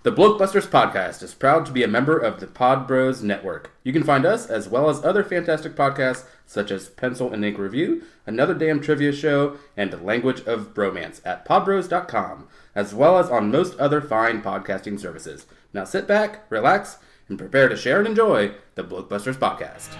The Blokebusters podcast is proud to be a member of the Pod Bros Network. You can find us, as well as other fantastic podcasts such as Pencil and Ink Review, Another Damn Trivia Show, and Language of Bromance at podbros.com, as well as on most other fine podcasting services. Now sit back, relax, and prepare to share and enjoy the Blokebusters podcast.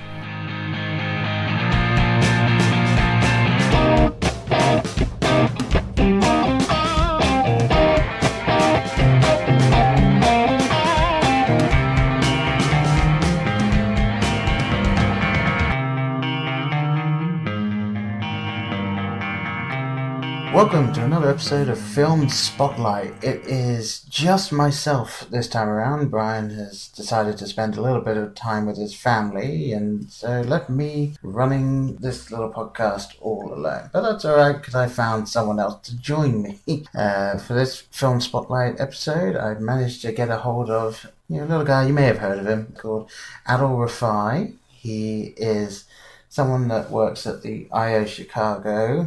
Welcome to another episode of Film Spotlight. It is just myself this time around. Brian has decided to spend a little bit of time with his family, and so left me running this little podcast all alone. But that's alright, because I found someone else to join me. For this Film Spotlight episode, I've managed to get a hold of a little guy, you may have heard of him, called Adal Rifai. He is someone that works at the I.O. Chicago.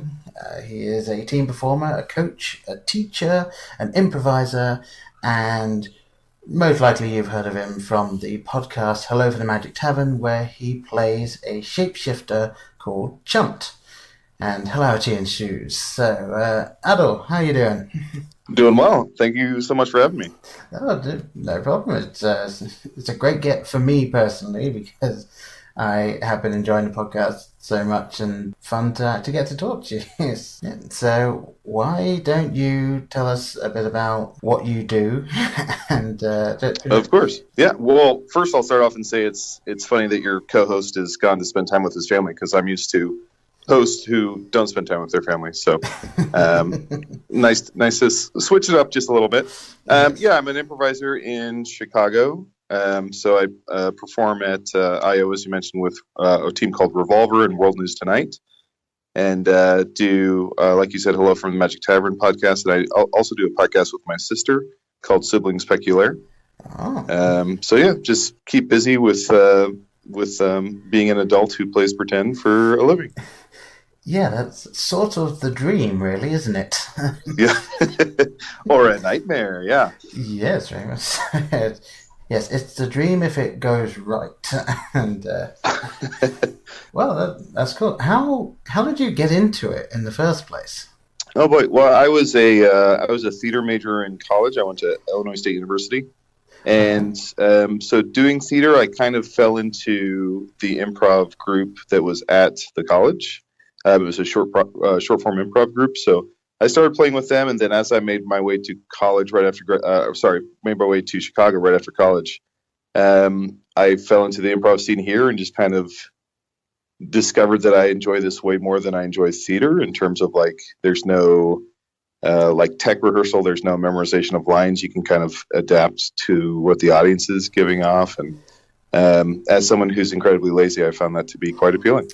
He is a team performer, a coach, a teacher, an improviser, and most likely you've heard of him from the podcast Hello from the Magic Tavern, where he plays a shapeshifter called Chunt. And hilarity ensues. So, Adal, how you doing? Doing well. Thank you so much for having me. Oh, no problem. It's a great get for me personally, because I have been enjoying the podcast so much, and fun to get to talk to you. Yes. So why don't you tell us a bit about what you do? And Of course. Yeah. Well, first I'll start off and say it's funny that your co-host has gone to spend time with his family, because I'm used to hosts who don't spend time with their family. So nice to switch it up just a little bit. Yeah, I'm an improviser in Chicago. So I perform at I.O., as you mentioned, with a team called Revolver and World News Tonight, and do, like you said, Hello from the Magic Tavern podcast. And I also do a podcast with my sister called Siblings Speculaire. Oh. So yeah, just keep busy with being an adult who plays pretend for a living. Yeah, that's sort of the dream, really, isn't it? Yeah, or a nightmare. Yeah. Yes, very much. Yes, it's the dream if it goes right. And well, that's cool. How did you get into it in the first place? Oh boy, well, I was a theater major in college. I went to Illinois State University, and so doing theater, I kind of fell into the improv group that was at the college. It was a short form improv group, so I started playing with them, and then as I made my way to college made my way to Chicago right after college, I fell into the improv scene here and just kind of discovered that I enjoy this way more than I enjoy theater, in terms of like there's no like tech rehearsal, there's no memorization of lines. You can kind of adapt to what the audience is giving off, and as someone who's incredibly lazy, I found that to be quite appealing.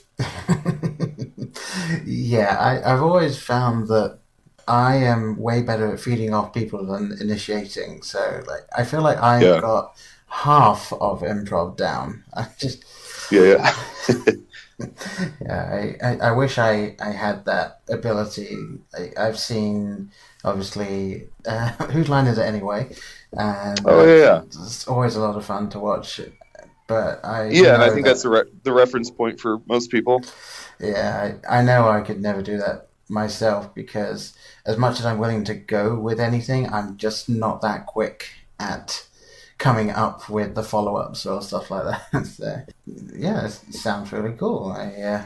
Yeah, I've always found that I am way better at feeding off people than initiating. So, I feel like I've got half of improv down. I just yeah. yeah. I wish I had that ability. I've seen, obviously, Whose Line Is It Anyway? And it's always a lot of fun to watch. But and I think that's the reference point for most people. Yeah, I know I could never do that myself, because as much as I'm willing to go with anything, I'm just not that quick at coming up with the follow-ups or stuff like that. So, yeah, it sounds really cool. I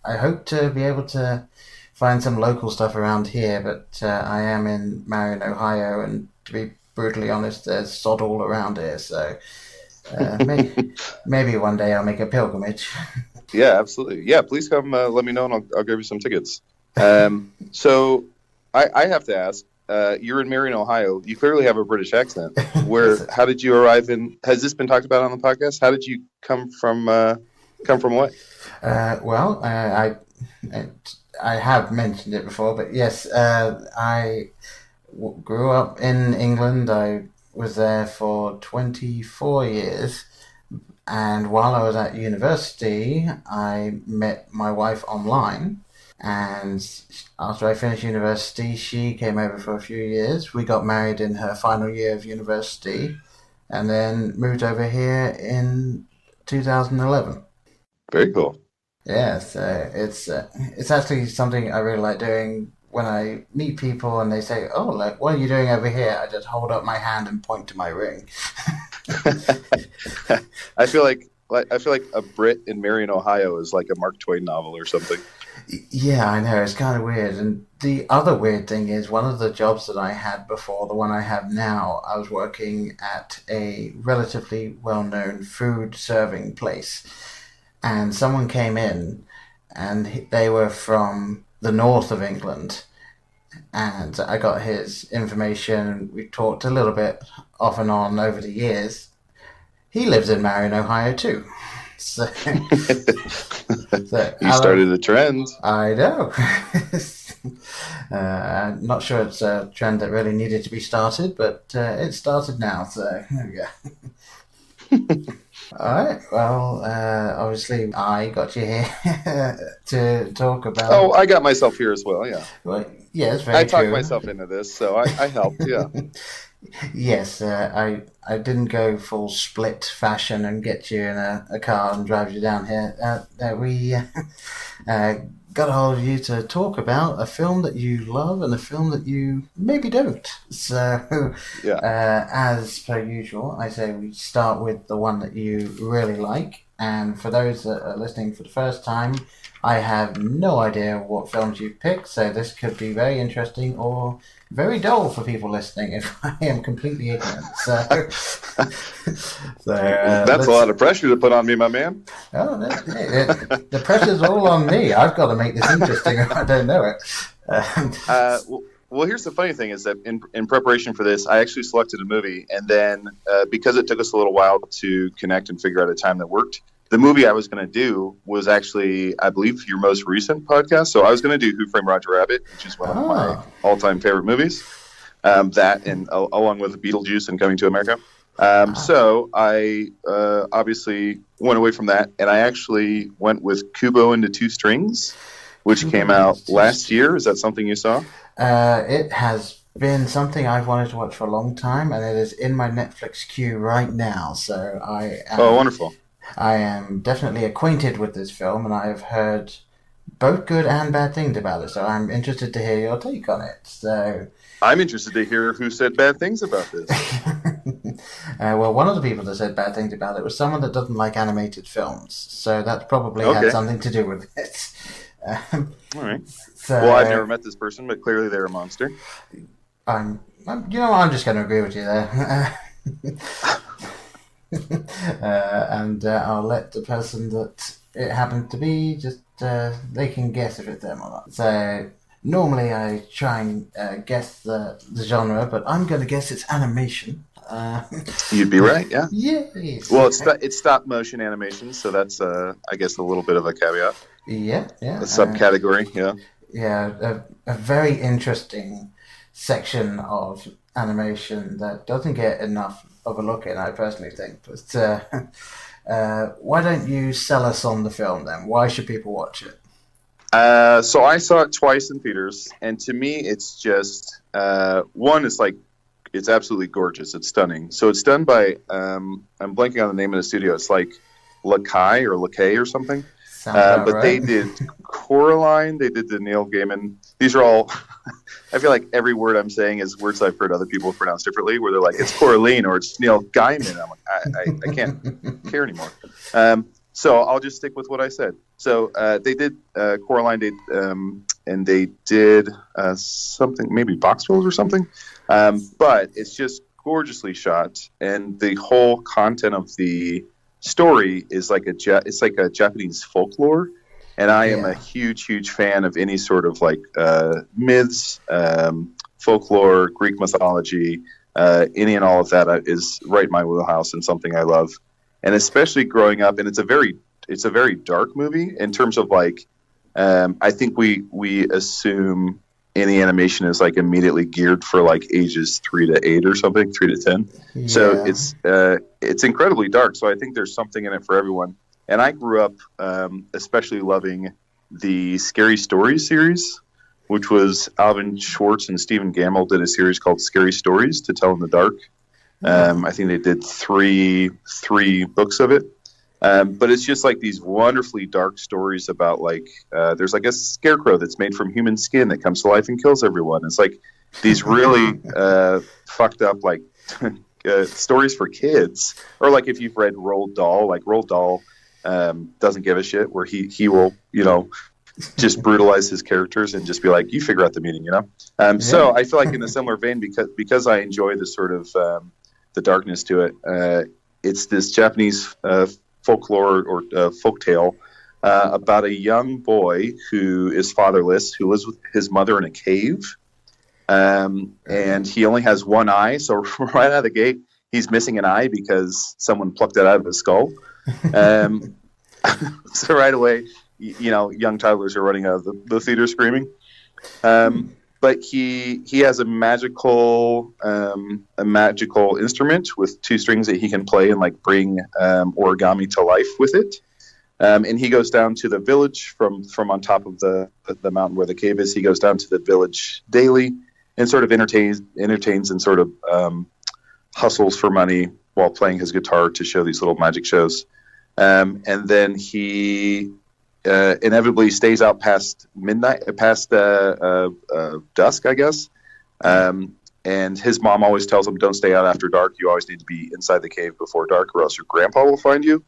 hope to be able to find some local stuff around here, but I am in Marion, Ohio, and to be brutally honest, there's sod all around here, so maybe one day I'll make a pilgrimage. Yeah, absolutely. Yeah, please come. Let me know, and I'll give you some tickets. So I have to ask. You're in Marion, Ohio. You clearly have a British accent. How did you arrive in? Has this been talked about on the podcast? How did you come from what? Well, I have mentioned it before, but yes, I grew up in England. I was there for 24 years. And while I was at university, I met my wife online. And after I finished university, she came over for a few years. We got married in her final year of university, and then moved over here in 2011. Very cool. Yeah, so it's actually something I really like doing. When I meet people and they say, "Oh, like, what are you doing over here?" I just hold up my hand and point to my ring. I feel like a Brit in Marion, Ohio is like a Mark Twain novel or something. Yeah, I know, it's kind of weird. And the other weird thing is, one of the jobs that I had before, the one I have now, I was working at a relatively well-known food serving place. And someone came in, and they were from the north of England. And I got his information. We talked a little bit off and on over the years. He lives in Marion, Ohio, too. So, so You started a trend. I know. I'm not sure it's a trend that really needed to be started, but it started now. So there we go. All right. Well, obviously, I got you here to talk about. Oh, I got myself here as well. Yeah, Well, yes, very I talked true. myself into this, so I helped. Yeah. Yes, I didn't go full split fashion and get you in a car and drive you down here. We got a hold of you to talk about a film that you love and a film that you maybe don't. So, Yeah. as per usual, I say we start with the one that you really like. And for those that are listening for the first time, I have no idea what films you've picked, so this could be very interesting or very dull for people listening if I am completely ignorant. That's a lot of pressure to put on me, my man. Oh, the pressure's all on me. I've got to make this interesting or I don't know it. Well, here's the funny thing is that in preparation for this, I actually selected a movie, and then because it took us a little while to connect and figure out a time that worked, the movie I was going to do was actually, I believe, your most recent podcast. So I was going to do Who Framed Roger Rabbit, which is one of my all-time favorite movies. That and along with Beetlejuice and Coming to America. So I obviously went away from that, and I actually went with Kubo and the Two Strings, which came out last year. Is that something you saw? It has been something I've wanted to watch for a long time, and it is in my Netflix queue right now. So Oh, wonderful. I am definitely acquainted with this film, and I have heard both good and bad things about it. So I'm interested to hear your take on it. So I'm interested to hear who said bad things about this. well, one of the people that said bad things about it was someone that doesn't like animated films. So that's probably Okay. had something to do with it. All right. So, Well, I've never met this person, but clearly they're a monster. I'm just going to agree with you there. And I'll let the person that it happened to be just they can guess if it's them or not. So normally I try and guess the genre, but I'm going to guess it's animation. You'd be right, yeah. Yes. Well, it's stop motion animation, so that's I guess a little bit of a caveat, Yeah. a subcategory, yeah. Yeah, a very interesting section of animation that doesn't get enough of a look in, I personally think. But why don't you sell us on the film then? Why should people watch it? So I saw it twice in theaters, and to me, it's just one. It's like it's absolutely gorgeous. It's stunning. So it's done by I'm blanking on the name of the studio. It's like Lakay or something. But Right. they did Coraline. They did the Neil Gaiman. These are all. I feel like every word I'm saying is words I've heard other people pronounce differently. Where they're like, it's Coraline or it's Neil Gaiman. I'm like, I can't care anymore. So I'll just stick with what I said. So they did Coraline, and they did something, maybe Boxville or something. But it's just gorgeously shot, and the whole content of the story is like it's like a Japanese folklore. And I am a huge fan of any sort of like myths, folklore, Greek mythology, any and all of that is right in my wheelhouse and something I love. And especially growing up, and it's a very dark movie in terms of like I think we assume any animation is like immediately geared for like ages 3 to 8 or something, 3 to 10. Yeah. So it's incredibly dark. So I think there's something in it for everyone. And I grew up especially loving the Scary Stories series, which was Alvin Schwartz and Stephen Gamble did a series called Scary Stories to Tell in the Dark. I think they did three books of it. But it's just like these wonderfully dark stories about there's like a scarecrow that's made from human skin that comes to life and kills everyone. It's like these really fucked up stories for kids. Or like if you've read Roald Dahl, doesn't give a shit, where he will, just brutalize his characters and just be like, you figure out the meaning, So I feel like in a similar vein, because I enjoy the sort of the darkness to it, it's this Japanese folklore or folktale about a young boy who is fatherless, who lives with his mother in a cave, and he only has one eye. So right out of the gate, he's missing an eye because someone plucked it out of his skull. So right away, young toddlers are running out of the theater screaming. But he has a magical instrument with two strings that he can play and bring origami to life with it. And he goes down to the village from on top of the mountain where the cave is. He goes down to the village daily and sort of entertains and sort of hustles for money while playing his guitar to show these little magic shows. And then he inevitably stays out past midnight, past dusk, I guess. And his mom always tells him, don't stay out after dark. You always need to be inside the cave before dark, or else your grandpa will find you.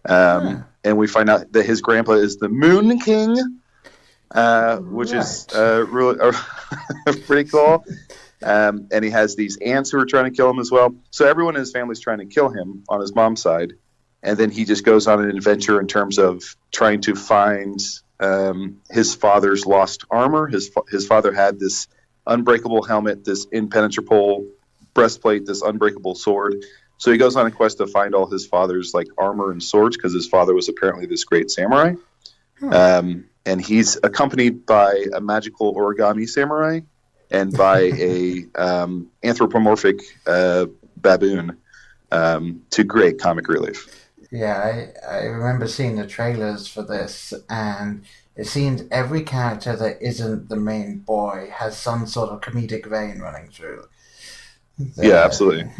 And we find out that his grandpa is the Moon King, which is really pretty cool. And he has these aunts who are trying to kill him as well. So everyone in his family is trying to kill him on his mom's side. And then he just goes on an adventure in terms of trying to find his father's lost armor. His father had this unbreakable helmet, this impenetrable breastplate, this unbreakable sword. So he goes on a quest to find all his father's armor and swords, because his father was apparently this great samurai. And he's accompanied by a magical origami samurai and by a anthropomorphic baboon to great comic relief. Yeah, I remember seeing the trailers for this, and it seems every character that isn't the main boy has some sort of comedic vein running through. Yeah, absolutely.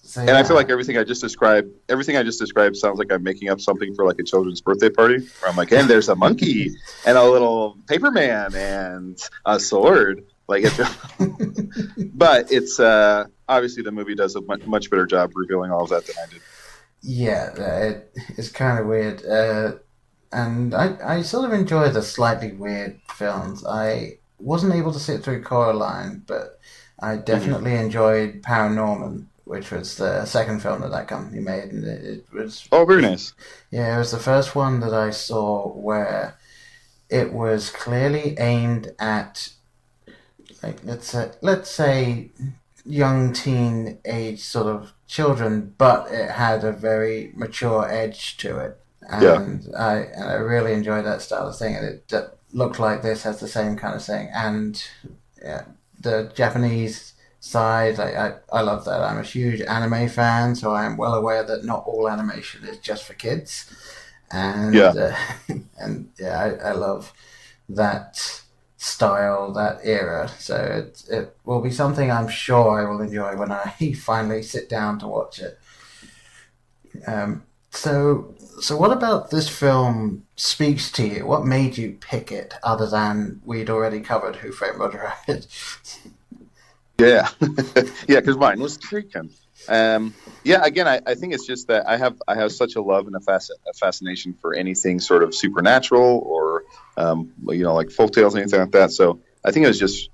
So, and I feel like everything I just described sounds like I'm making up something for a children's birthday party, where I'm like, and there's a monkey and a little paper man and a sword. But it's obviously the movie does a much better job revealing all of that than I did. Yeah, it's kind of weird. And I sort of enjoy the slightly weird films. I wasn't able to sit through Coraline, but I definitely enjoyed Paranorman, which was the second film that company made. And it was... Oh, very nice. Yeah, it was the first one that I saw where it was clearly aimed at, let's say young teen age sort of children, but it had a very mature edge to it, and I really enjoyed that style of thing. And it looked like this has the same kind of thing. And the Japanese side, I love that. I'm a huge anime fan, so I am well aware that not all animation is just for kids. And I love that style, that era. So it will be something I'm sure I will enjoy when I finally sit down to watch it. So what about this film speaks to you? What made you pick it, other than we'd already covered Who Framed Roger Rabbit? Yeah, because mine was Taken. Again, I think it's just that I have such a love and a fascination for anything sort of supernatural or like folktales, anything like that. So I think it was just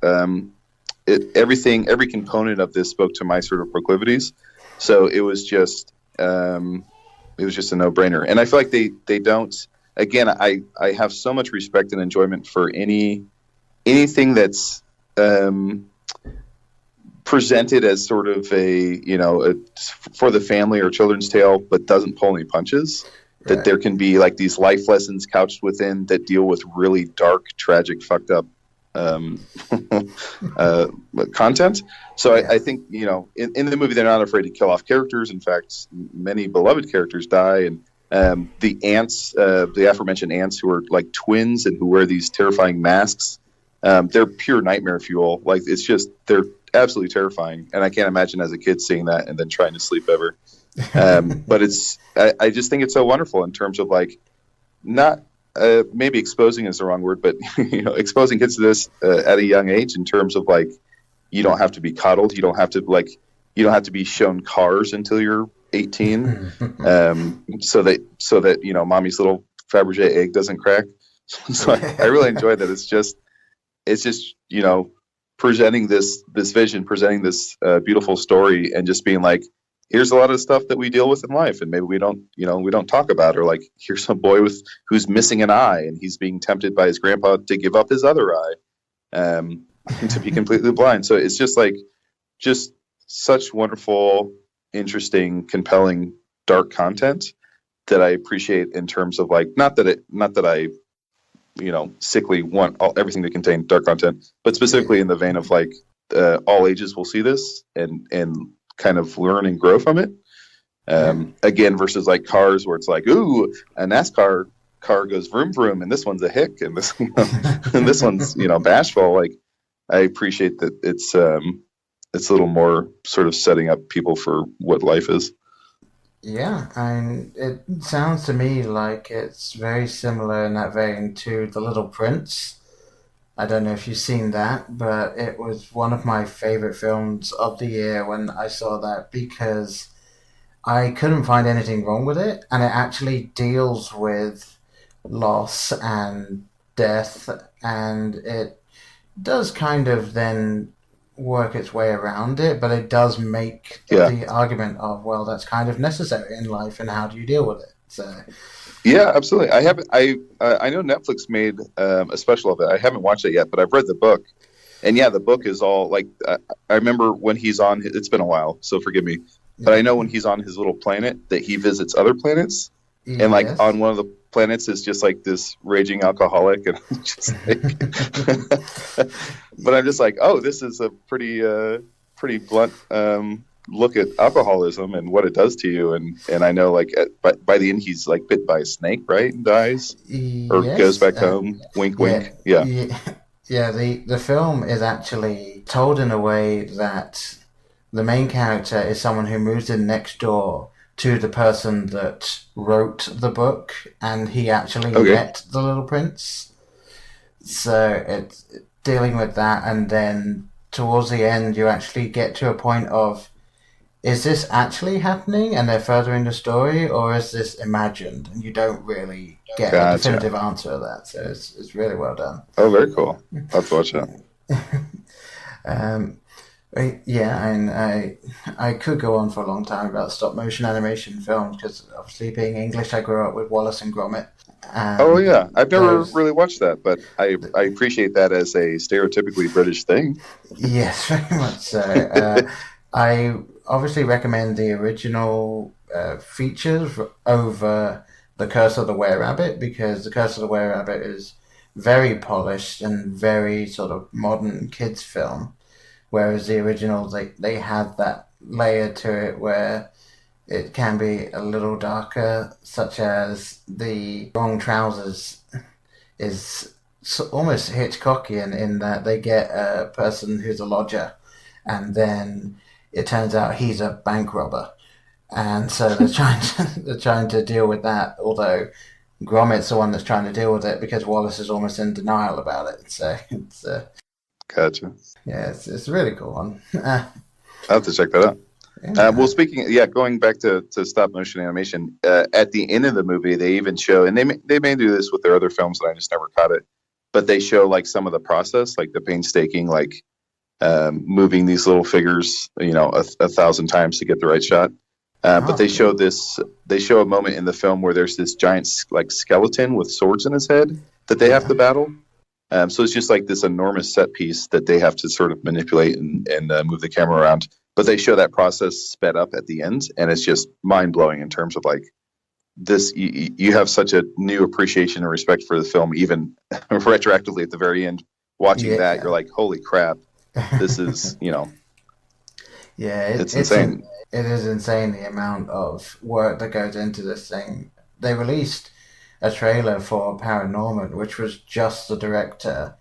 every component of this spoke to my sort of proclivities. So it was just a no-brainer. And I feel like they don't. Again, I have so much respect and enjoyment for anything that's presented as sort of a for the family or children's tale, but doesn't pull any punches. Right. That there can be these life lessons couched within that deal with really dark, tragic, fucked up content. So I think in the movie they're not afraid to kill off characters. In fact, many beloved characters die, and The ants, the aforementioned ants who are like twins and who wear these terrifying masks, they're pure nightmare fuel. Like they're absolutely terrifying. And I can't imagine as a kid seeing that and then trying to sleep ever. But I just think it's so wonderful in terms of like, not maybe exposing is the wrong word, but exposing kids to this at a young age in terms of like, you don't have to be coddled. You don't have to be shown cars until you're 18, so that mommy's little Fabergé egg doesn't crack. So I really enjoy that. It's just presenting this vision, presenting this beautiful story, and just being like, here's a lot of stuff that we deal with in life, and maybe we don't talk about, or like, here's a boy who's missing an eye, and he's being tempted by his grandpa to give up his other eye, to be completely blind. So it's just such wonderful, interesting, compelling, dark content that I appreciate in terms of like, not that I sickly want everything to contain dark content, but specifically in the vein of like, all ages will see this and kind of learn and grow from it. Again, versus like Cars, where it's like, ooh, a NASCAR car goes vroom vroom, and this one's a hick, and this and this one's bashful. Like, I appreciate that it's a little more sort of setting up people for what life is. Yeah, and it sounds to me like it's very similar in that vein to The Little Prince. I don't know if you've seen that, but it was one of my favorite films of the year when I saw that, because I couldn't find anything wrong with it, and it actually deals with loss and death, and it does kind of then work its way around it, but it does make the argument of, well, that's kind of necessary in life, and how do you deal with it? So, yeah, absolutely. I know Netflix made a special of it. I haven't watched it yet, but I've read the book, and yeah, the book is all like, I remember when he's on. It's been a while, so forgive me, but I know when he's on his little planet that he visits other planets, and like on one of the planets is just like this raging alcoholic, and just like, but I'm just like, oh, this is a pretty blunt look at alcoholism and what it does to you, and I know like by the end he's like bit by a snake, right, and dies, or goes back home. Wink, wink. Yeah. The film is actually told in a way that the main character is someone who moves in next door to the person that wrote the book, and he actually met the Little Prince. So it's dealing with that, and then towards the end you actually get to a point of, is this actually happening and they're furthering the story, or is this imagined? And you don't really get a definitive answer of that. So it's really well done. Oh, very cool. I'll have to watch that. Yeah, and I could go on for a long time about stop motion animation films, because obviously being English, I grew up with Wallace and Gromit. Oh yeah, I've never really watched that, but I appreciate that as a stereotypically British thing. Yes, very much so. I obviously recommend the original features over The Curse of the Were-Rabbit, because The Curse of the Were-Rabbit is very polished and very sort of modern kids film. Whereas the original, they had that layer to it where it can be a little darker, such as the wrong trousers is almost Hitchcockian in that they get a person who's a lodger, and then it turns out he's a bank robber, and so they're trying to deal with that. Although Gromit's the one that's trying to deal with it, because Wallace is almost in denial about it. So it's gotcha. Yeah, it's a really cool one. I'll have to check that out. Yeah. Well, going back to stop motion animation, at the end of the movie, they even show, and they may do this with their other films, and I just never caught it, but they show like some of the process, like the painstaking, like moving these little figures, 1,000 times to get the right shot. But they show a moment in the film where there's this giant like skeleton with swords in his head that they have to battle. So it's just like this enormous set piece that they have to sort of manipulate and move the camera around. But they show that process sped up at the end, and it's just mind blowing in terms of like this. You have such a new appreciation and respect for the film, even retroactively at the very end. Watching that, you're like, holy crap, this is Yeah, it's insane. It is insane the amount of work that goes into this thing. they released a trailer for Paranorman, which was just the director,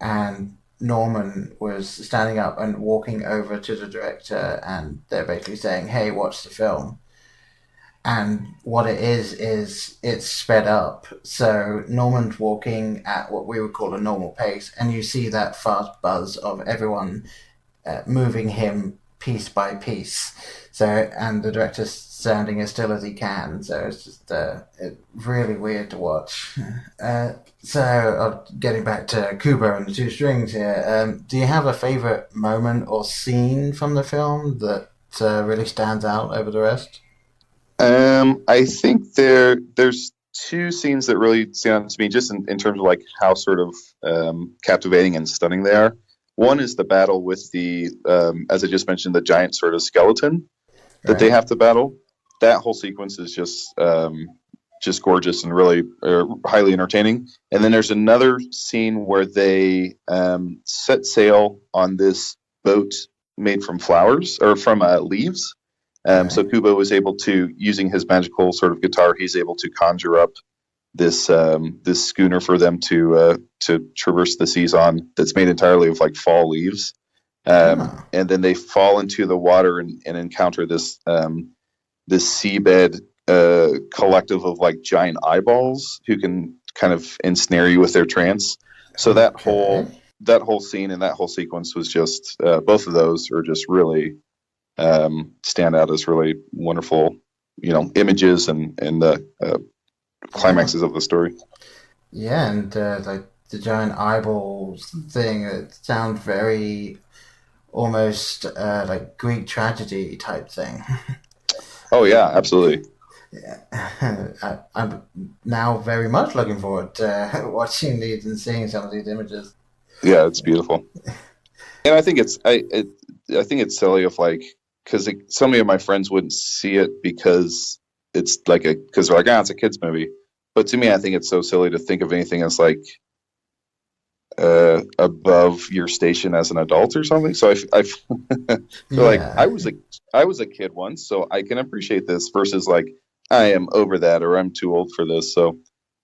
and Norman was standing up and walking over to the director, and they're basically saying, "Hey, watch the film." And what it is it's sped up. So Norman's walking at what we would call a normal pace, and you see that fast buzz of everyone moving him piece by piece. So, and the director's standing as still as he can. So it's just really weird to watch. Getting back to Kubo and the Two Strings here, do you have a favorite moment or scene from the film that really stands out over the rest? I think there's two scenes that really stand out to me, just in terms of like how sort of captivating and stunning they are. One is the battle with the, as I just mentioned, the giant sort of skeleton that they have to battle. That whole sequence is just gorgeous and really highly entertaining. And then there's another scene where they set sail on this boat made from flowers or from leaves. So Kubo was able to, using his magical sort of guitar, he's able to conjure up this schooner for them to traverse the seas on. That's made entirely of like fall leaves, and then they fall into the water and encounter this seabed collective of like giant eyeballs who can kind of ensnare you with their trance. So that whole scene and that whole sequence was just both of those are just really stand out as really wonderful, images and the climaxes of the story. Yeah, and like the giant eyeballs thing, it sounds very almost like Greek tragedy type thing. Oh yeah, absolutely. Yeah, I'm now very much looking forward to watching these and seeing some of these images. Yeah, it's beautiful, and I think it's silly if like, because so many of my friends wouldn't see it because it's like because they're like, it's a kids movie. But to me, I think it's so silly to think of anything as like above your station as an adult or something. So I feel like I was a kid once, so I can appreciate this versus like I am over that or I'm too old for this. So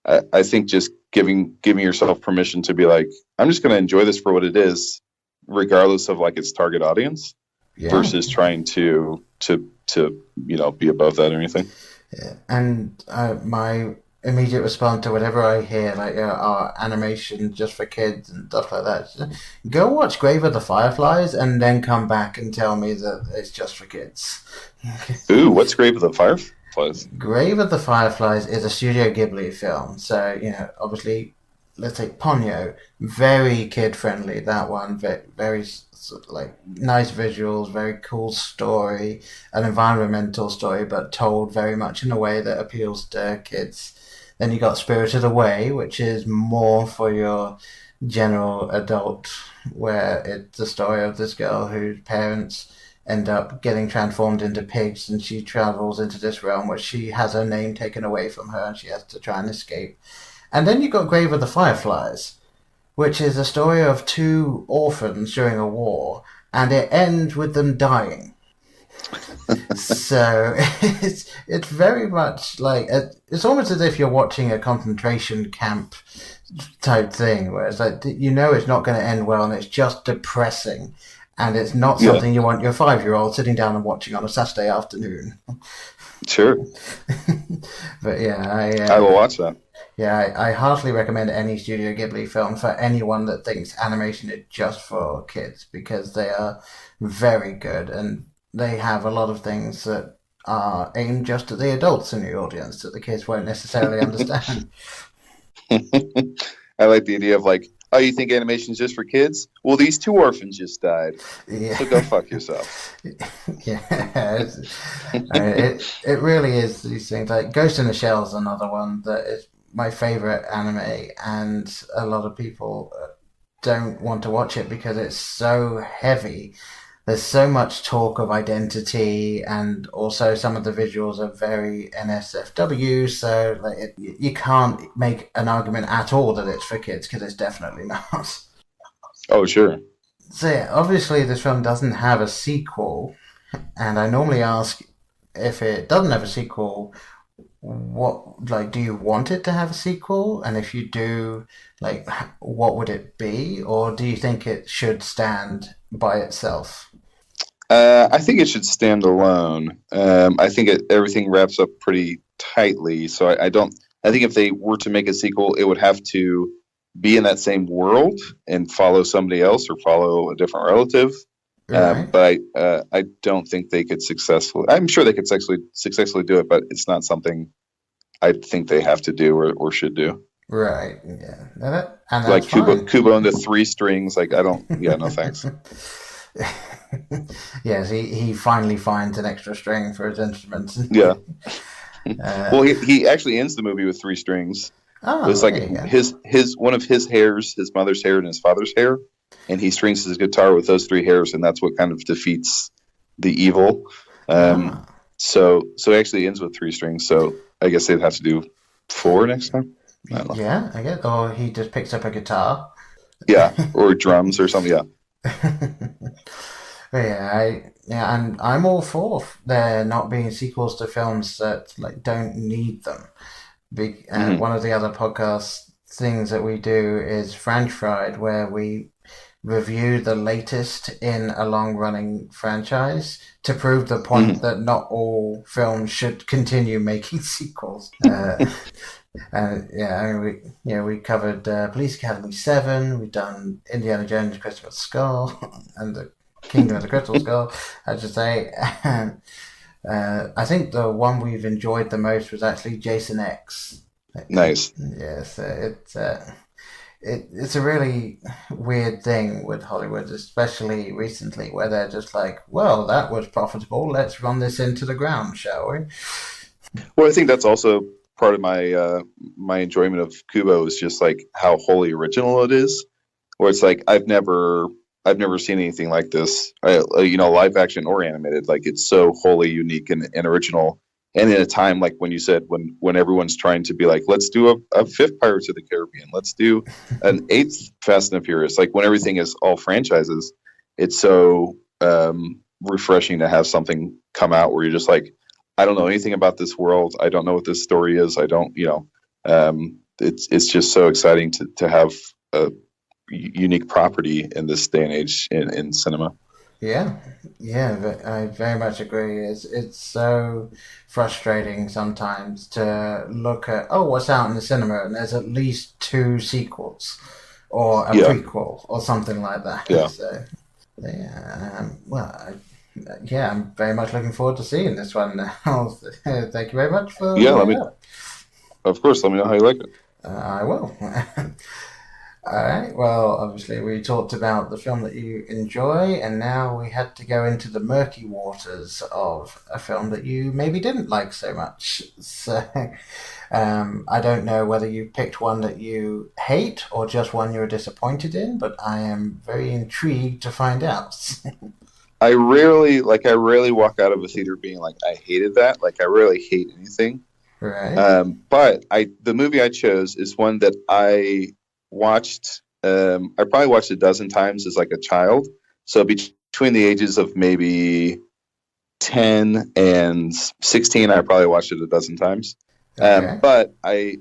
I think just giving yourself permission to be like, I'm just going to enjoy this for what it is, regardless of like its target audience. Yeah. Versus trying to be above that or anything. Yeah. And my immediate response to whatever I hear, like animation just for kids and stuff like that, go watch Grave of the Fireflies and then come back and tell me that it's just for kids. Ooh, what's Grave of the Fireflies? Grave of the Fireflies is a Studio Ghibli film. So, obviously, let's say Ponyo, very kid-friendly, that one, very like nice visuals, very cool story, an environmental story, but told very much in a way that appeals to kids. Then you got Spirited Away, which is more for your general adult, where it's the story of this girl whose parents end up getting transformed into pigs, and she travels into this realm where she has her name taken away from her and she has to try and escape. And then you got Grave of the Fireflies, which is a story of two orphans during a war, and it ends with them dying. So it's very much like it's almost as if you're watching a concentration camp type thing, where it's like it's not going to end well, and it's just depressing, and it's not something you want your 5-year-old sitting down and watching on a Saturday afternoon. Sure. But yeah, I will watch that. Yeah, I heartily recommend any Studio Ghibli film for anyone that thinks animation is just for kids, because they are very good and they have a lot of things that are aimed just at the adults in the audience that the kids won't necessarily understand. I like the idea of like, oh, you think animation is just for kids? Well, these two orphans just died. Yeah. So go fuck yourself. Yeah. It really is these things. Like Ghost in the Shell is another one that is my favorite anime, and a lot of people don't want to watch it because it's so heavy. There's so much talk of identity, and also some of the visuals are very NSFW, so like you can't make an argument at all that it's for kids, because it's definitely not. Oh, sure. So yeah, obviously this film doesn't have a sequel, and I normally ask, if it doesn't have a sequel, what, like, do you want it to have a sequel? And if you do, like, what would it be? Or do you think it should stand by itself? I think it should stand alone. I think everything wraps up pretty tightly. So I don't. I think if they were to make a sequel, it would have to be in that same world and follow somebody else or follow a different relative. Right. But I don't think they could successfully. I'm sure they could successfully do it, but it's not something I think they have to do or should do. Right. Yeah. And that's Like fine. Kubo and the Three Strings. Like I don't. Yeah, no thanks. Yes, he finally finds an extra string for his instruments. Yeah. uh, Well, he actually ends the movie with three strings. It was oh, like there you go. his one of his hairs, his mother's hair, and his father's hair, and he strings his guitar with those three hairs, and that's what kind of defeats the evil. Um, Ah, so it actually ends with three strings. So I guess they'd have to do four next time. I don't know. yeah, I guess. Or he just picks up a guitar. Yeah, or drums or something. Yeah. Yeah, and I'm all for there not being sequels to films that like don't need them. Hmm. One of the other podcast things that we do is French Fried, where we review the latest in a long-running franchise to prove the point Hmm. that not all films should continue making sequels. And yeah, I mean, we covered Police Academy 7. We've done Indiana Jones, Christopher Skull, and the Kingdom of the Crystal Skull, I should say. And I think the one we've enjoyed the most was actually Jason X. Nice. Yes, it's a really weird thing with Hollywood, especially recently, where they're just like, well, that was profitable. Let's run this into the ground, shall we? Well, I think that's also part of my enjoyment of Kubo is just like how wholly original it is. Where it's like I've never seen anything like this. Live action or animated. Like it's so wholly unique and original. And in a time like when you said when everyone's trying to be like, let's do a fifth Pirates of the Caribbean, let's do an eighth Fast and the Furious. Like when everything is all franchises, it's so refreshing to have something come out where you're just like, I don't know anything about this world. I don't know what this story is. I don't, it's just so exciting to have a unique property in this day and age in cinema. Yeah, yeah, I very much agree. It's so frustrating sometimes to look at, oh, what's out in the cinema, and there's at least two sequels or a Yeah, prequel or something like that. yeah, So, yeah, yeah, I'm very much looking forward to seeing this one now. Thank you very much for yeah. bringing it up. Of course, let me know how you like it. I will. All right. Well, obviously, we talked about the film that you enjoy, and now we had to go into the murky waters of a film that you maybe didn't like so much. So, I don't know whether you picked one that you hate or just one you were disappointed in, but I am very intrigued to find out. I rarely walk out of a theater being like, I hated that. Like, I rarely hate anything. Right? But the movie I chose is one that I watched. I probably watched a dozen times as like a child. So between the ages of maybe 10 and 16, I probably watched it a dozen times. Okay. But I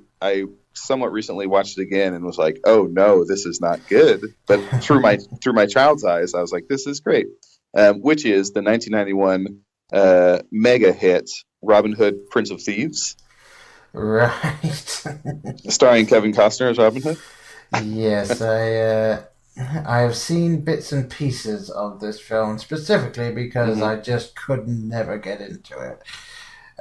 somewhat recently watched it again and was like, oh no, this is not good. But through my child's eyes, I was like, this is great. Which is the 1991 mega hit Robin Hood, Prince of Thieves, Right. starring Kevin Costner as Robin Hood. Yes, I have seen bits and pieces of this film specifically because Hmm. I just could never get into it.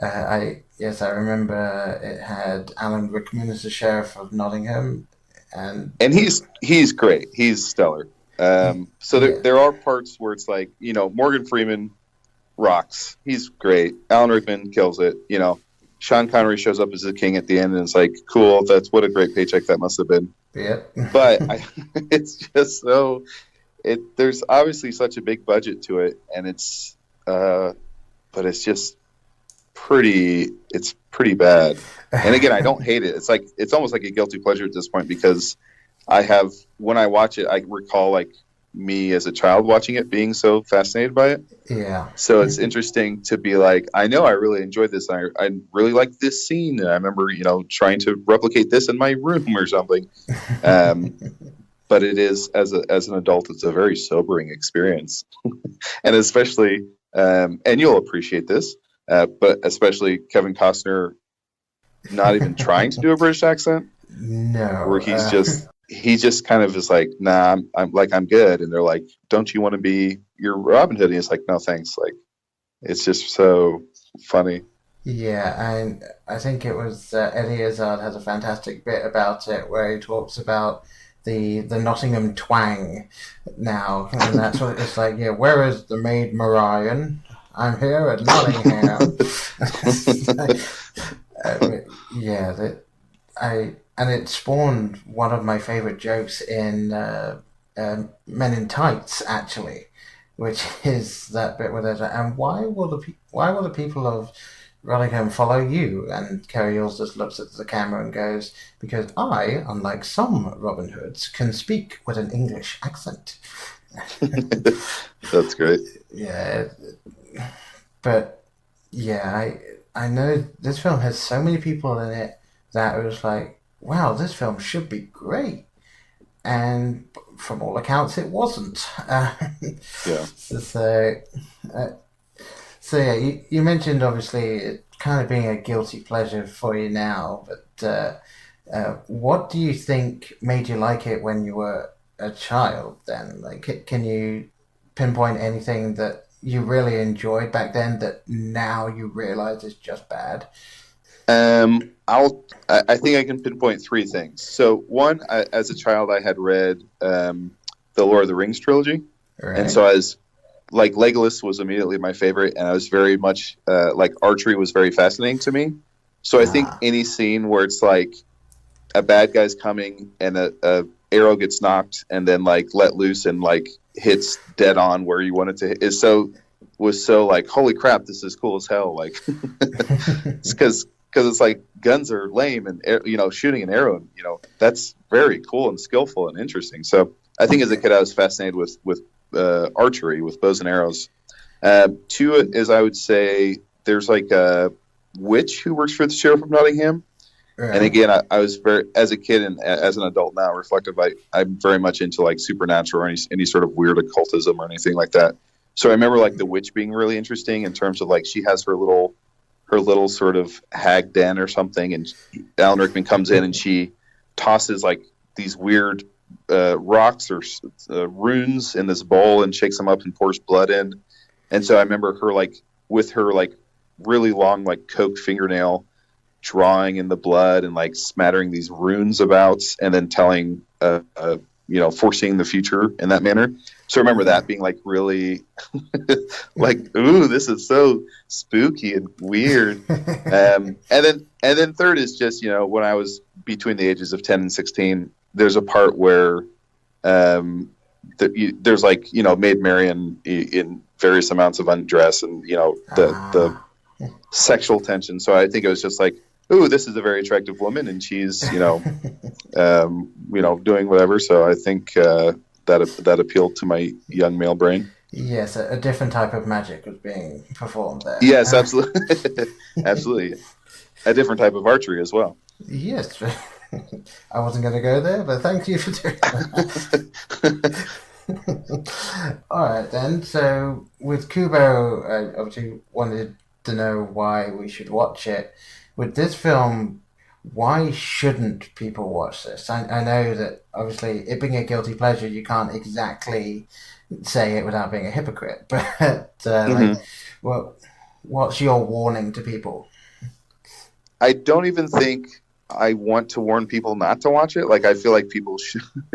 I remember it had Alan Rickman as the sheriff of Nottingham, and And he's great. He's stellar. So there yeah, there are parts where it's like Morgan Freeman rocks. He's great. Alan Rickman kills it. Sean Connery shows up as the king at the end, and it's like, cool. That's what a great paycheck that must have been. yeah, But it's just so there's obviously such a big budget to it, and but it's just it's pretty bad. And again, I don't hate it. It's almost like a guilty pleasure at this point because when I watch it, I recall like me as a child watching it being so fascinated by it. Yeah. So it's interesting to be like, I know I really enjoyed this. I really like this scene. And I remember, trying to replicate this in my room or something. But it is, as an adult, it's a very sobering experience. And especially, and you'll appreciate this, but especially Kevin Costner not even trying to do a British accent. No. Where he just kind of is like, nah, I'm good. And they're like, don't you want to be your Robin Hood? And he's like, no, thanks. Like, it's just so funny. Yeah, and I think it was Eddie Izzard has a fantastic bit about it where he talks about the Nottingham twang now, and that's what it's like. Yeah, where is the maid Marion? I'm here at Nottingham. Yeah, and it spawned one of my favorite jokes in Men in Tights, actually, which is that bit where there's and why will the people of Rottingham follow you? And Kerry Yules just looks at the camera and goes, because I, unlike some Robin Hoods, can speak with an English accent. That's great. Yeah, but yeah, I know this film has so many people in it that it was like, wow, this film should be great. And from all accounts, it wasn't. Yeah. So yeah, you mentioned obviously it kind of being a guilty pleasure for you now, but what do you think made you like it when you were a child then? Like, can you pinpoint anything that you really enjoyed back then that now you realize is just bad? I think I can pinpoint three things. So one, as a child, I had read the Lord of the Rings trilogy, Right. and so I was like Legolas was immediately my favorite, and I was very much like archery was very fascinating to me. So I think any scene where it's like a bad guy's coming and a arrow gets knocked and then like let loose and like hits dead on where you want it to hit was so like, holy crap, this is cool as hell. Like, because it's like guns are lame and shooting an arrow, that's very cool and skillful and interesting. So I think as a kid I was fascinated with archery, with bows and arrows. Two is, I would say, there's like a witch who works for the sheriff of Nottingham. Right. And again, I was very, as a kid and as an adult now, reflective. I'm very much into like supernatural or any sort of weird occultism or anything like that. So I remember like the witch being really interesting in terms of like she has her little sort of hag den or something, and Alan Rickman comes in and she tosses like these weird rocks or runes in this bowl and shakes them up and pours blood in. And so I remember her like with her like really long like Coke fingernail drawing in the blood and like smattering these runes about and then telling foreseeing the future in that manner. So I remember that being like really like, ooh, this is so spooky and weird. And then third is just, when I was between the ages of 10 and 16, there's a part where there's like, Maid Marian in various amounts of undress and, the sexual tension. So I think it was just like, ooh, this is a very attractive woman and she's, doing whatever. So I think that appealed to my young male brain. Yes, a different type of magic was being performed there. Yes, absolutely. Absolutely. A different type of archery as well. Yes. I wasn't going to go there, but thank you for doing that. All right, then. So with Kubo, I obviously wanted to know why we should watch it. With this film, why shouldn't people watch this? I know that obviously it being a guilty pleasure, you can't exactly say it without being a hypocrite. But what's your warning to people? I don't even think I want to warn people not to watch it. Like I feel like people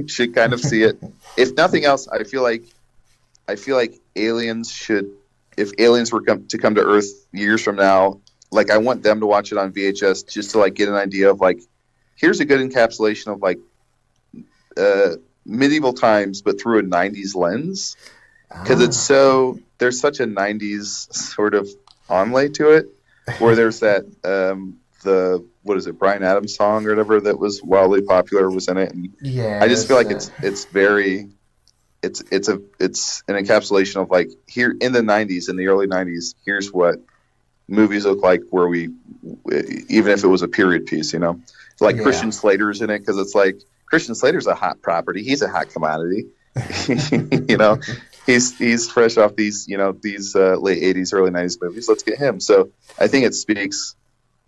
should kind of see it. If nothing else, I feel like aliens should. If aliens were to come to Earth years from now, like I want them to watch it on VHS just to like get an idea of like, here's a good encapsulation of like medieval times, but through a '90s lens, because there's such a '90s sort of onlay to it, where there's that Bryan Adams song or whatever that was wildly popular was in it, and yeah, I just feel like it's it's an encapsulation of like here in the 90s, in the early 90s, here's what movies look like where we, even if it was a period piece, you know, like Christian Slater's in it because it's like Christian Slater's a hot property. He's a hot commodity. You know, he's fresh off these, you know, these late 80s, early 90s movies. Let's get him. So I think it speaks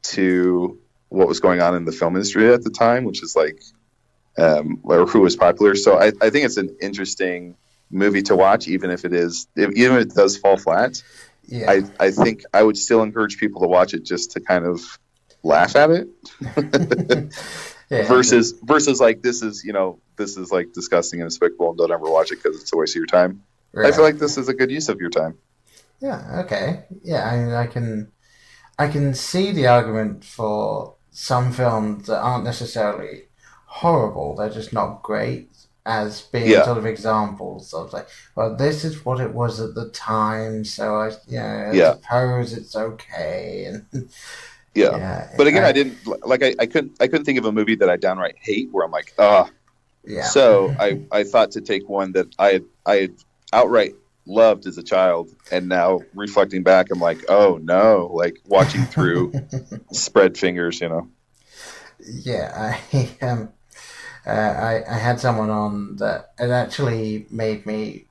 to what was going on in the film industry at the time, which is like, or who was popular. So I think it's an interesting movie to watch, even if it does fall flat. Yeah. I think I would still encourage people to watch it just to kind of laugh at it. versus like this is like disgusting and despicable and don't ever watch it because it's a waste of your time. Right. I feel like this is a good use of your time. Yeah. Okay. Yeah. I mean, I can see the argument for some films that aren't necessarily horrible. They're just not great as being sort of examples of like, well, this is what it was at the time, so I suppose it's okay. And but again, I couldn't think of a movie that I downright hate where I'm like, So I thought to take one that I had outright loved as a child, and now reflecting back, I'm like, oh no, like watching through spread fingers, you know. Yeah, I had someone on that it actually made me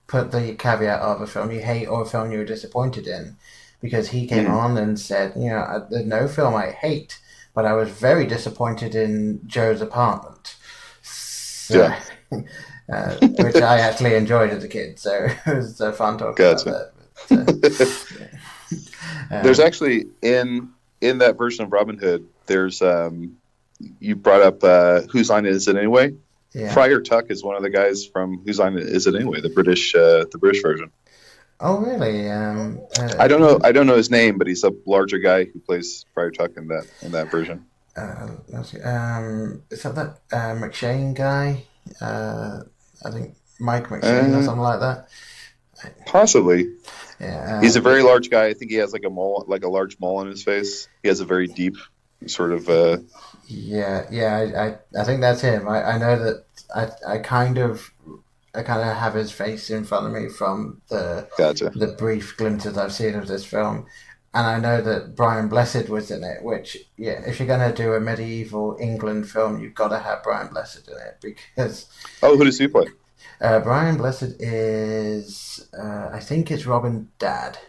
put the caveat of a film you hate or a film you were disappointed in, because he came on and said, you know, there's no film I hate, but I was very disappointed in Joe's Apartment. So, which I actually enjoyed as a kid, so it was fun talking about that. But, there's actually in that version of Robin Hood, there's you brought up Whose Line Is It Anyway? Yeah. Friar Tuck is one of the guys from Whose Line Is It Anyway? The British version. Oh, really? I don't know his name, but he's a larger guy who plays Friar Tuck in that version. Is that McShane guy? I think Mike McShane or something like that. Possibly. Yeah. He's a very large guy. I think he has like a large mole on his face. He has a very deep sort of. I think that's him. I know that I kind of have his face in front of me from the brief glimpses I've seen of this film, and I know that Brian Blessed was in it. Which, if you're gonna do a medieval England film, you've got to have Brian Blessed in it because. Oh, who does he play? Brian Blessed is, I think it's Robin Dad.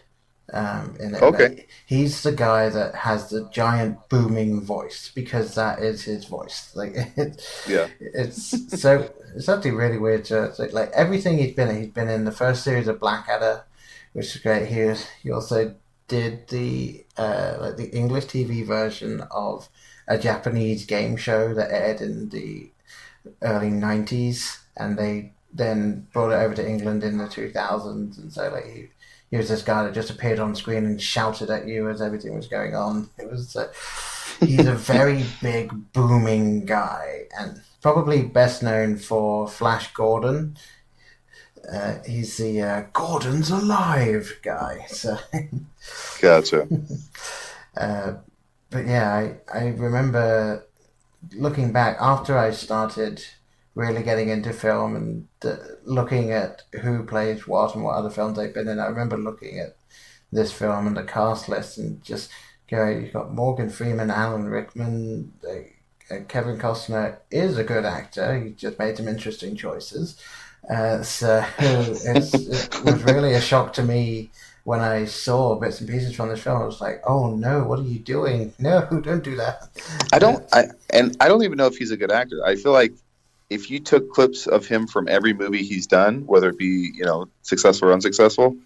In it. Okay. He's the guy that has the giant booming voice because that is his voice. Like, it's actually really weird. Like everything he's been in the first series of Blackadder, which is great. He also did the the English TV version of a Japanese game show that aired in the early 90s, and they then brought it over to England in the 2000s, and so like he was this guy that just appeared on screen and shouted at you as everything was going on. It was he's a very big, booming guy, and probably best known for Flash Gordon. He's the Gordon's alive guy. So, gotcha. But yeah, I remember looking back after I started really getting into film and looking at who plays what and what other films they've been in. I remember looking at this film and the cast list and just going, you've got Morgan Freeman, Alan Rickman, Kevin Costner is a good actor. He just made some interesting choices. So it was really a shock to me when I saw bits and pieces from this film. I was like, oh no, what are you doing? No, don't do that. I don't even know if he's a good actor. I feel like if you took clips of him from every movie he's done, whether it be, successful or unsuccessful,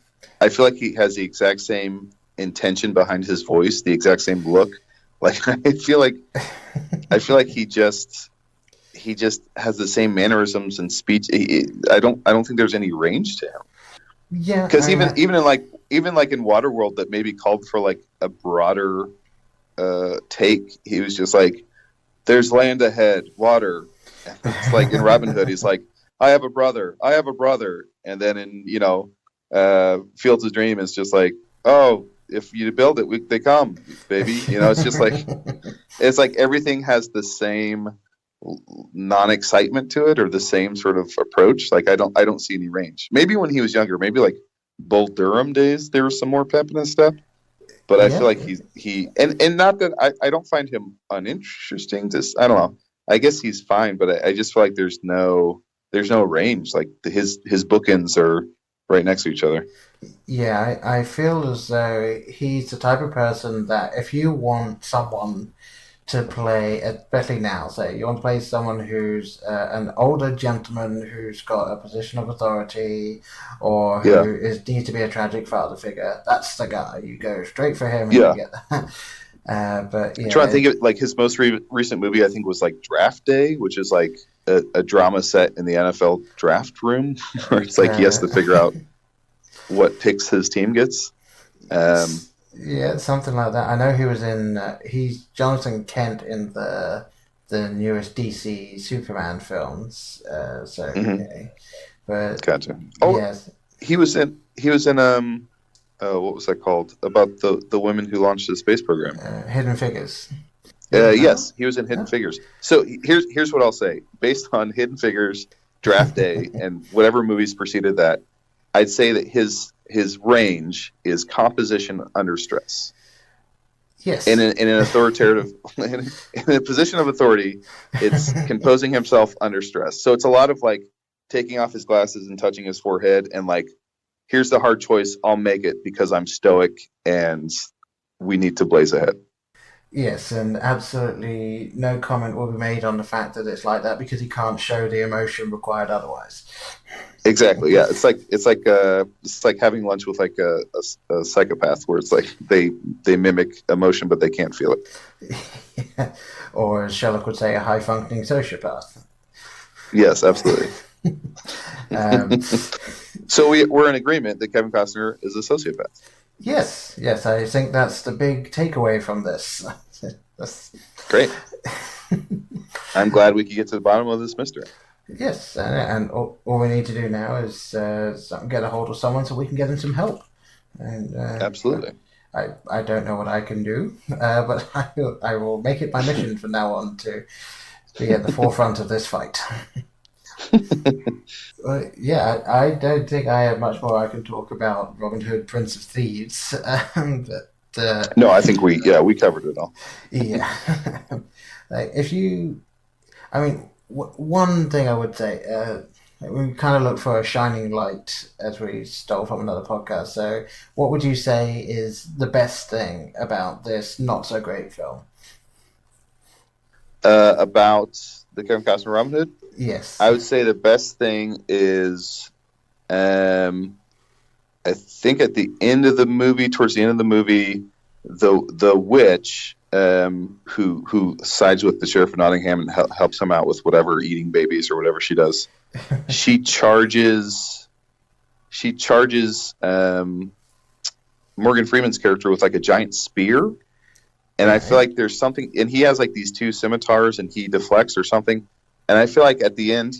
I feel like he has the exact same intention behind his voice, the exact same look. Like I feel like he just has the same mannerisms and speech. I don't think there's any range to him. Yeah, because even in Waterworld, that maybe called for like a broader take. He was just like, "There's land ahead, water." It's like in Robin Hood, he's like, I have a brother, and then in Fields of Dream, it's just like, oh, if you build it, they come, baby. It's just like it's like everything has the same non-excitement to it or the same sort of approach. Like I don't see any range. Maybe when he was younger, maybe like Bull Durham days, there was some more pep in his step. But I feel Yeah. like and not that I don't find him uninteresting. I don't know. I guess he's fine, but I just feel like there's no range. Like his bookends are right next to each other. Yeah, I feel as though he's the type of person that if you want someone to play, especially now, say you want to play someone who's an older gentleman who's got a position of authority or Yeah, who needs to be a tragic father figure, that's the guy. You go straight for him and you yeah. get that. But I'm trying to yeah, think of like his most recent movie. I think was like Draft Day, which is like a drama set in the NFL draft room, where it's like he has to figure out what picks his team gets. Um, yeah, something like that. I know he was in. He's Jonathan Kent in the newest DC Superman films. So, mhm, yeah. But gotcha. Oh, yes, he was in what was that called? About the women who launched the space program. Hidden Figures. Yeah, no? Yes, he was in Hidden Yeah. Figures. So here's what I'll say. Based on Hidden Figures, Draft Day, and whatever movies preceded that, I'd say that his range is composition under stress. Yes. In an authoritative, in a position of authority, it's composing himself under stress. So it's a lot of like taking off his glasses and touching his forehead and like, here's the hard choice. I'll make it because I'm stoic and we need to blaze ahead. Yes, and absolutely no comment will be made on the fact that it's like that because he can't show the emotion required otherwise. Exactly. Yeah. It's like having lunch with like a psychopath where it's like they mimic emotion, but they can't feel it. Or as Sherlock would say, a high functioning sociopath. Yes, absolutely. Um, So we're in agreement that Kevin Costner is a sociopath. yes, yes, I think that's the big takeaway from this. That's- Great. I'm glad we could get to the bottom of this mystery. yes, and all we need to do now is get a hold of someone so we can get him some help. And Absolutely. I don't know what I can do, but I will make it my mission from now on to be at the forefront of this fight. Yeah, I don't think I have much more I can talk about Robin Hood, Prince of Thieves. But No, I think we covered it all. yeah, like if you, I mean, one thing I would say, we kind of look for a shining light as we stole from another podcast. So, what would you say is the best thing about this not so great film? About the Kevin Costner Robin Hood, Yes. I would say the best thing is, I think at the end of the movie, towards the end of the movie, the witch who sides with the sheriff of Nottingham and helps him out with whatever eating babies or whatever she does, she charges Morgan Freeman's character with like a giant spear. And I feel like there's something, and he has like these two scimitars and he deflects or something. And I feel like at the end,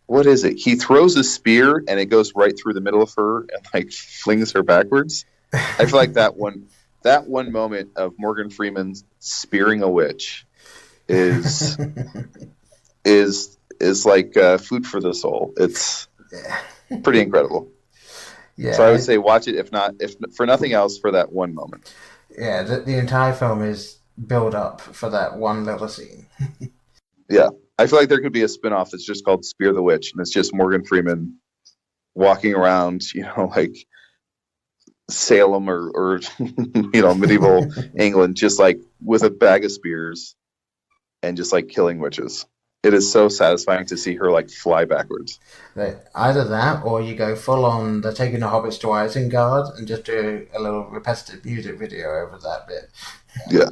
what is it? He throws a spear and it goes right through the middle of her and like flings her backwards. I feel like that one moment of Morgan Freeman spearing a witch is like food for the soul. It's pretty incredible. Yeah. So I would say watch it, if for nothing else, for that one moment. Yeah, the entire film is build up for that one little scene. Yeah. I feel like there could be a spinoff that's just called Spear the Witch, and it's just Morgan Freeman walking around, like Salem or medieval England, just like with a bag of spears and just like killing witches. It is so satisfying to see her like fly backwards. Either that, or you go full on. They're taking the hobbits to Isengard and just do a little repetitive music video over that bit. Yeah.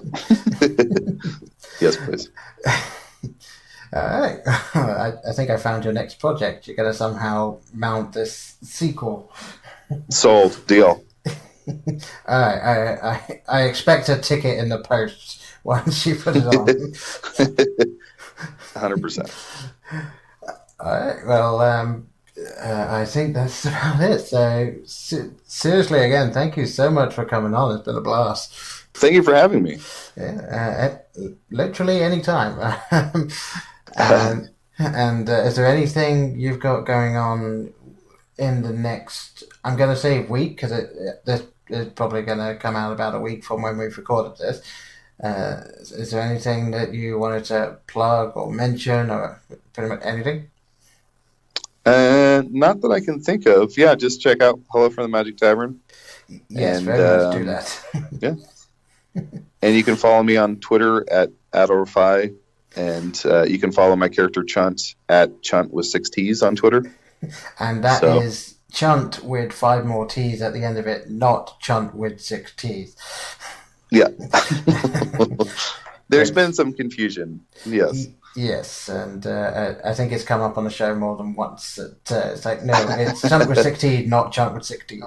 Yes, please. All right. I think I found your next project. You're gonna somehow mount this sequel. Sold. Deal. All right. I expect a ticket in the post once you put it on. 100%. All right. Well, I think that's about it. So, seriously, again, thank you so much for coming on. It's been a blast. Thank you for having me. Yeah, literally any time. And is there anything you've got going on in the next, I'm going to say week, because this is probably going to come out about a week from when we've recorded this. Is there anything that you wanted to plug or mention or pretty much anything? Not that I can think of. Yeah, just check out Hello from the Magic Tavern. Yes, And very much do that. yeah. And you can follow me on Twitter at Adal Rifai. And you can follow my character Chunt at Chunt with 6 T's on Twitter. And that is Chunt with 5 more T's at the end of it, not Chunt with 6 T's. Yeah. There's been some confusion. Yes. Yes, and I think it's come up on the show more than once. It's like, no, it's Chunt with 6 T's, not Chunt with 6 T's.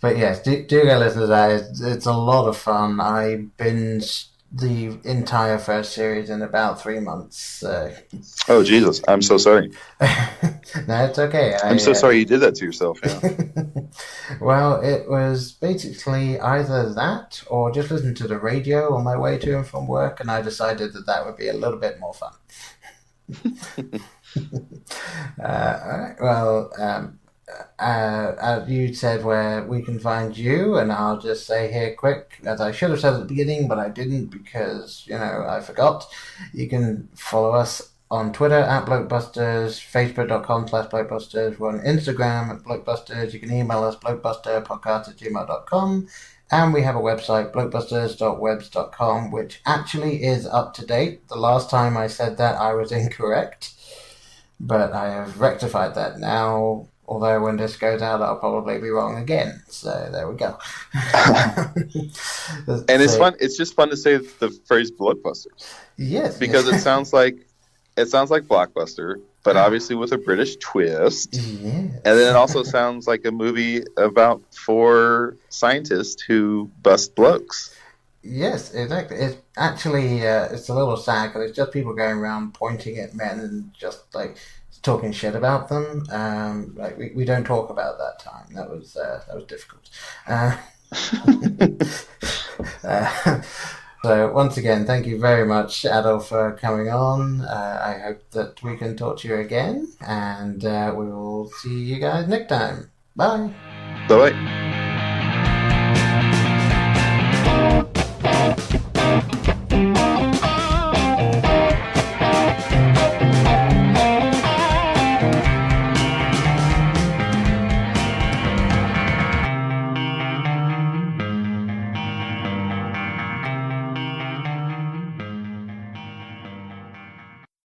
But yes, do go listen to that. It's a lot of fun. I binged the entire first series in about 3 months. Oh, Jesus. I'm so sorry. No, it's okay. I'm so sorry you did that to yourself. Yeah. Well, it was basically either that or just listen to the radio on my way to and from work, and I decided that would be a little bit more fun. All right, well, you said where we can find you, and I'll just say here quick, as I should have said at the beginning, but I didn't because, I forgot. You can follow us on Twitter at Blokebusters, Facebook.com/Blokebusters. We're on Instagram at Blokebusters. You can email us blokebusterpodcast@gmail.com. And we have a website, blokebusters.webs.com, which actually is up to date. The last time I said that, I was incorrect, but I have rectified that now. Although when this goes out, I'll probably be wrong again. So there we go. And it's fun. It's just fun to say the phrase Blockbusters. Yes, because it sounds like Blockbuster, but obviously with a British twist. Yeah. And then it also sounds like a movie about 4 scientists who bust blokes. Yes, exactly. It's actually it's a little sad because it's just people going around pointing at men and just like talking shit about them. Like we don't talk about that time. That was difficult. So once again, thank you very much, Adal, for coming on. I hope that we can talk to you again, and we will see you guys next time. Bye. Bye-bye.